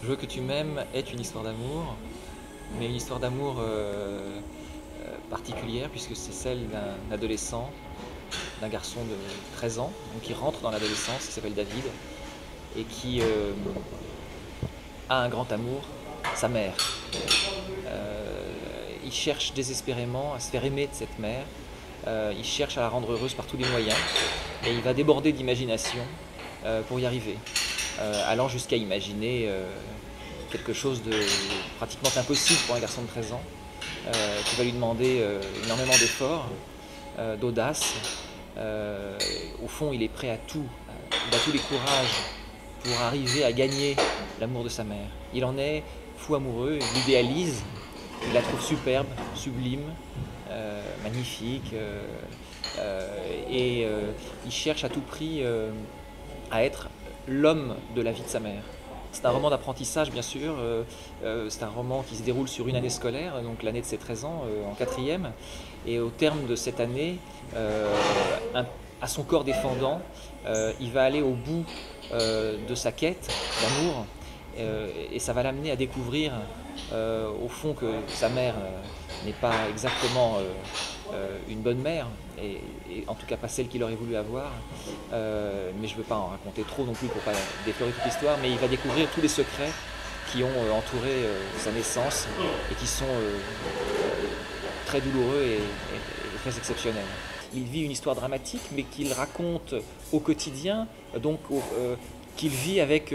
Je veux que tu m'aimes est une histoire d'amour, mais une histoire d'amour particulière puisque c'est celle d'un adolescent, d'un garçon de 13 ans, donc qui rentre dans l'adolescence, qui s'appelle David, et qui a un grand amour, sa mère. Il cherche désespérément à se faire aimer de cette mère, il cherche à la rendre heureuse par tous les moyens, et il va déborder d'imagination pour y arriver, allant jusqu'à imaginer quelque chose de pratiquement impossible pour un garçon de 13 ans, qui va lui demander énormément d'efforts, d'audace. Au fond, il est prêt à tout, il a tous les courages pour arriver à gagner l'amour de sa mère. Il en est fou amoureux, il l'idéalise, il la trouve superbe, sublime, magnifique, et il cherche à tout prix à être l'homme de la vie de sa mère. C'est un roman d'apprentissage, bien sûr. C'est un roman qui se déroule sur une année scolaire, donc l'année de ses 13 ans, en quatrième. Et au terme de cette année, à son corps défendant, il va aller au bout de sa quête d'amour. Et ça va l'amener à découvrir, au fond, que sa mère n'est pas exactement une bonne mère, et en tout cas pas celle qu'il aurait voulu avoir. Mais je ne veux pas en raconter trop non plus pour pas déflorer toute l'histoire, mais il va découvrir tous les secrets qui ont entouré sa naissance et qui sont très douloureux et très exceptionnels. Il vit une histoire dramatique, mais qu'il raconte au quotidien, donc qu'il vit avec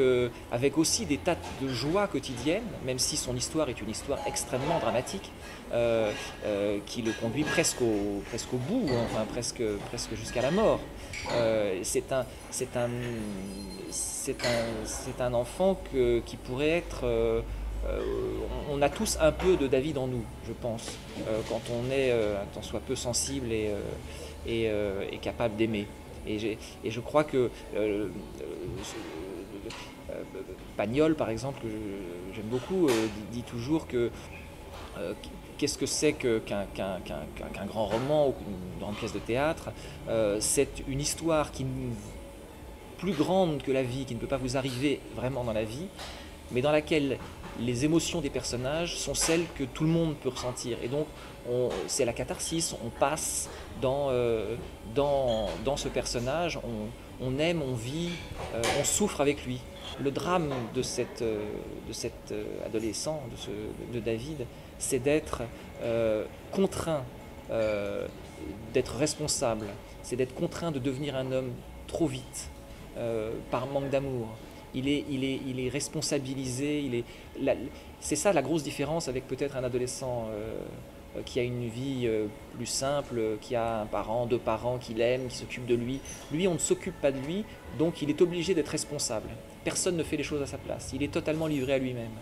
aussi des tas de joies quotidiennes, même si son histoire est une histoire extrêmement dramatique, qui le conduit presque au bout, enfin presque jusqu'à la mort. C'est un enfant qui pourrait être... on a tous un peu de David en nous, je pense, quand on est un tant soit peu sensible et capable d'aimer. Et je crois que Pagnol, par exemple, que j'aime beaucoup, dit toujours que qu'est-ce que c'est qu'un grand roman ou une grande pièce de théâtre. C'est une histoire plus grande que la vie, qui ne peut pas vous arriver vraiment dans la vie, mais dans laquelle les émotions des personnages sont celles que tout le monde peut ressentir. Et donc, c'est la catharsis, on passe dans ce personnage, on aime, on vit, on souffre avec lui. Le drame de cet adolescent, de David, c'est d'être contraint, d'être responsable, c'est d'être contraint de devenir un homme trop vite, par manque d'amour. Il est responsabilisé, c'est ça la grosse différence avec peut-être un adolescent qui a une vie plus simple, qui a un parent, deux parents qui l'aiment, qui s'occupent de lui. Lui, on ne s'occupe pas de lui, donc il est obligé d'être responsable. Personne ne fait les choses à sa place. Il est totalement livré à lui-même.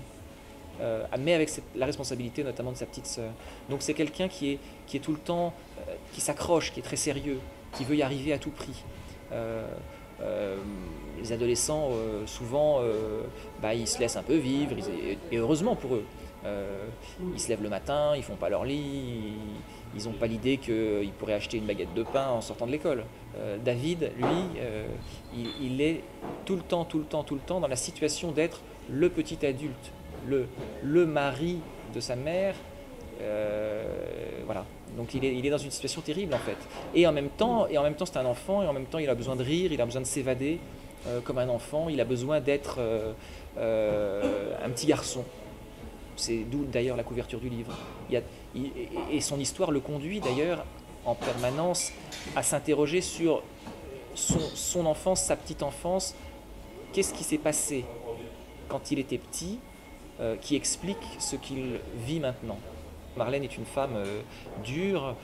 Mais avec la responsabilité notamment de sa petite sœur. Donc c'est quelqu'un qui est tout le temps, qui s'accroche, qui est très sérieux, qui veut y arriver à tout prix. Euh, euh, les adolescents, souvent, ils se laissent un peu vivre, et heureusement pour eux. Ils se lèvent le matin, ils font pas leur lit, ils n'ont pas l'idée qu'ils pourraient acheter une baguette de pain en sortant de l'école. David, lui, il est tout le temps, tout le temps, tout le temps dans la situation d'être le petit adulte, le mari de sa mère. Voilà. Donc il est dans une situation terrible en fait. Et en même temps c'est un enfant, et en même temps il a besoin de rire, il a besoin de s'évader comme un enfant, il a besoin d'être un petit garçon. C'est d'où d'ailleurs la couverture du livre. Et son histoire le conduit d'ailleurs en permanence à s'interroger sur son enfance, sa petite enfance. Qu'est-ce qui s'est passé quand il était petit, qui explique ce qu'il vit maintenant. Marlène est une femme dure,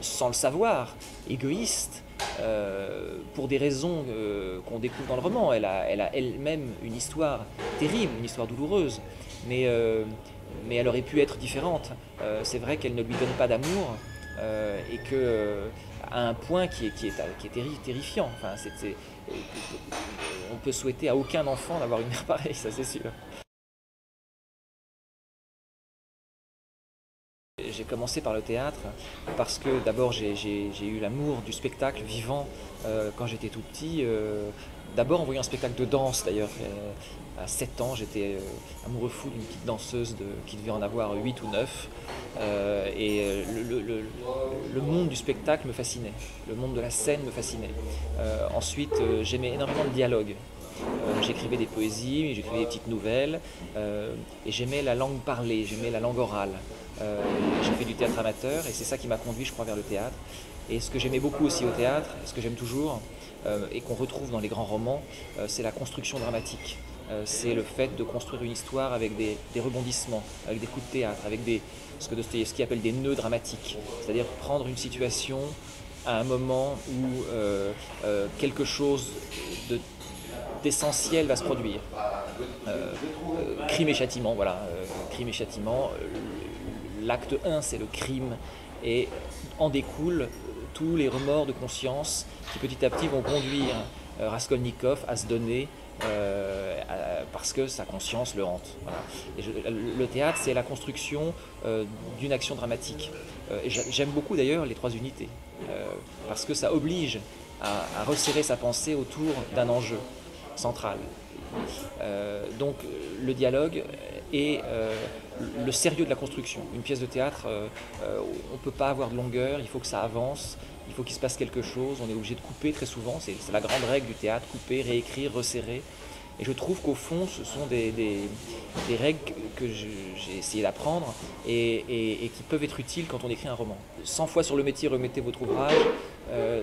sans le savoir, égoïste, pour des raisons qu'on découvre dans le roman. Elle a elle-même une histoire terrible, une histoire douloureuse, mais, euh, mais elle aurait pu être différente. C'est vrai qu'elle ne lui donne pas d'amour, et que à un point qui est terrifiant. Enfin, on peut souhaiter à aucun enfant d'avoir une mère pareille, ça c'est sûr. j'ai commencé par le théâtre parce que d'abord j'ai eu l'amour du spectacle vivant quand j'étais tout petit. D'abord en voyant un spectacle de danse d'ailleurs. À 7 ans, j'étais amoureux fou d'une petite danseuse qui devait en avoir 8 ou 9. Le monde du spectacle me fascinait, le monde de la scène me fascinait. Ensuite, j'aimais énormément le dialogue. J'écrivais des poésies, j'écrivais des petites nouvelles, et j'aimais la langue parlée, j'aimais la langue orale. J'ai fait du théâtre amateur et c'est ça qui m'a conduit, je crois, vers le théâtre. Et ce que j'aimais beaucoup aussi au théâtre, ce que j'aime toujours, et qu'on retrouve dans les grands romans, c'est la construction dramatique. C'est le fait de construire une histoire avec des rebondissements, avec des coups de théâtre, avec ce que Dostoïevski appelle des nœuds dramatiques. C'est-à-dire prendre une situation à un moment où quelque chose d'essentiel va se produire. Crime et châtiment, voilà. Crime et châtiment. L'acte 1, c'est le crime, et en découlent tous les remords de conscience qui petit à petit vont conduire Raskolnikov à se donner parce que sa conscience le hante. Voilà. Et le théâtre, c'est la construction d'une action dramatique. Et j'aime beaucoup d'ailleurs les 3 unités, parce que ça oblige à resserrer sa pensée autour d'un enjeu central. Donc le dialogue et le sérieux de la construction. Une pièce de théâtre, on ne peut pas avoir de longueur, il faut que ça avance, il faut qu'il se passe quelque chose, on est obligé de couper très souvent, c'est la grande règle du théâtre, couper, réécrire, resserrer. Et je trouve qu'au fond, ce sont des règles que j'ai essayé d'apprendre et qui peuvent être utiles quand on écrit un roman. 100 fois sur le métier, remettez votre ouvrage.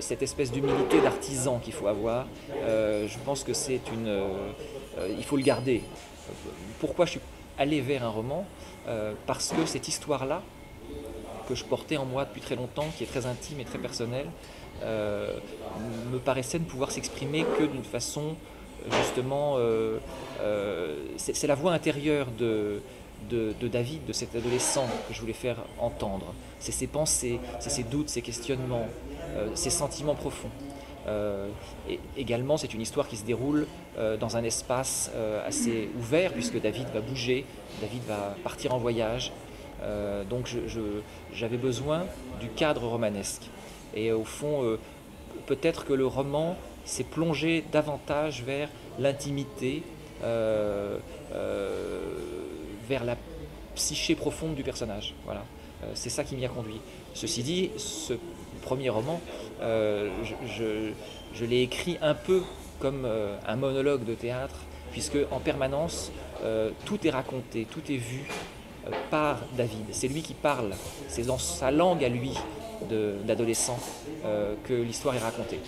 Cette espèce d'humilité d'artisan qu'il faut avoir, je pense que il faut le garder. Pourquoi je suis allé vers un roman ? Parce que cette histoire-là, que je portais en moi depuis très longtemps, qui est très intime et très personnelle, me paraissait ne pouvoir s'exprimer que d'une façon, justement, c'est la voix intérieure de David, de cet adolescent que je voulais faire entendre. C'est ses pensées, c'est ses doutes, ses questionnements, ses sentiments profonds. Et également, c'est une histoire qui se déroule dans un espace assez ouvert, puisque David va bouger, David va partir en voyage. Donc j'avais besoin du cadre romanesque. Et au fond, peut-être que le roman s'est plongé davantage vers l'intimité, vers la psyché profonde du personnage. Voilà. C'est ça qui m'y a conduit. Ceci dit, ce premier roman, je l'ai écrit un peu comme un monologue de théâtre, puisque en permanence, tout est raconté, tout est vu par David. C'est lui qui parle, c'est dans sa langue à lui d'adolescent que l'histoire est racontée.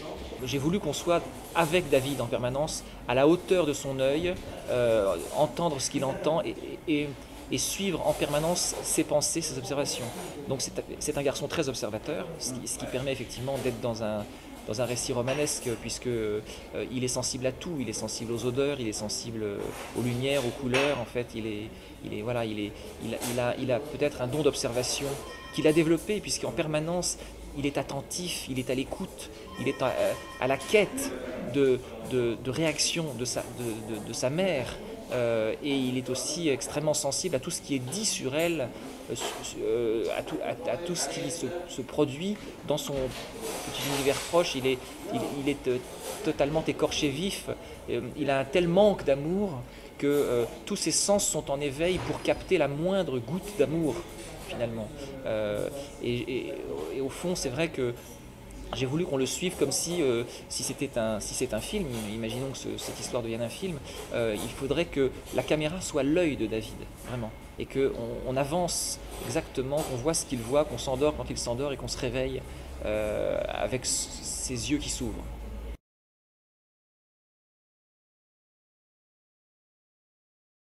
J'ai voulu qu'on soit avec David en permanence, à la hauteur de son œil, entendre ce qu'il entend et suivre en permanence ses pensées, ses observations. Donc c'est un garçon très observateur, ce qui permet effectivement d'être dans un récit romanesque, puisque il est sensible à tout, il est sensible aux odeurs, il est sensible aux lumières, aux couleurs. En fait, il a peut-être un don d'observation qu'il a développé, puisqu'en permanence il est attentif, il est à l'écoute, il est à la quête de réaction de sa mère. Et il est aussi extrêmement sensible à tout ce qui est dit sur elle, à tout ce qui se produit dans son petit univers proche. Il est totalement écorché vif. Il a un tel manque d'amour que tous ses sens sont en éveil pour capter la moindre goutte d'amour, finalement. Et au fond, c'est vrai que j'ai voulu qu'on le suive comme si c'est un film, imaginons que cette histoire devienne un film, il faudrait que la caméra soit l'œil de David, vraiment, et qu'on avance exactement, qu'on voit ce qu'il voit, qu'on s'endort quand il s'endort et qu'on se réveille avec ses yeux qui s'ouvrent.